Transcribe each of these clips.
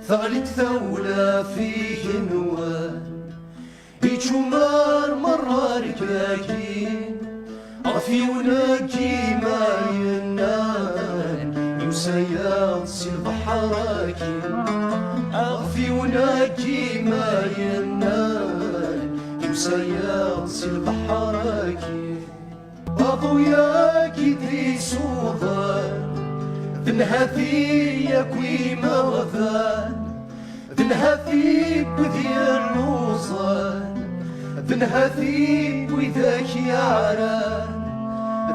ثغلت ثولة فيه نوال يتشمر مرة ركاكين غفي وناكي ما ينال يسياط سي البحراكي غفي وناكي ما ينال يسياط سي البحراكي أضوياكي دي سوضان ذنهاثي يكوي مغفان ذنهاثي بذي النوصان ذنهاثي بذاك يعران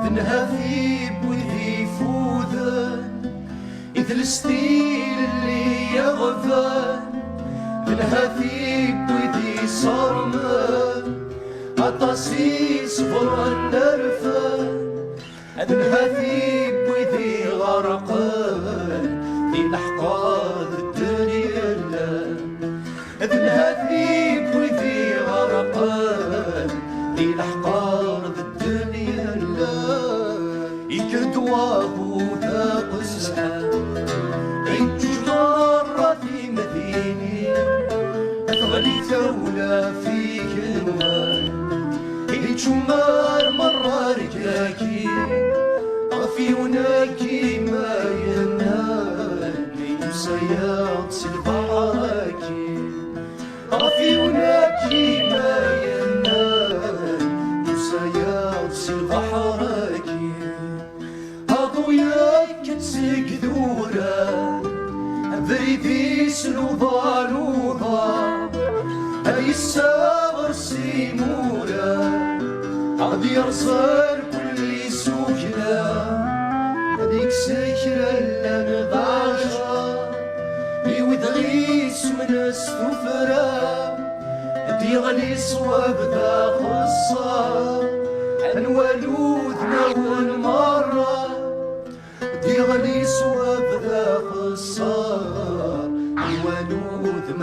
ذنهاثي بذي فوذان إذ الستيل اللي يغفان ذنهاثي بذي صرمان عطاسي صبر النرفان ذنهاثي بذي غرقان في الأحقاد الدنيا ذنهاثي بذي غرقان في الأحقاد الدنيا يكدوا ذا قسحان يتجمر في مديني أثغلي ثولة في كنوان يتجمر مرة رجاكي غفي وناكي ما ينال يسياط سي البحراكي غفي وناكي ما ينال يسياط سي البحراكي أضوياك تسق ذورا ذريدي سلوضا لوضا هاي الساغر سيمورا عاد يرسل كل سوكنا هذيك سكرة اللي نضعشا يودغيس من السفرة دي غلي صواب ذا خصا الولود نول مرة دي غلي صواب ذا خصا الولود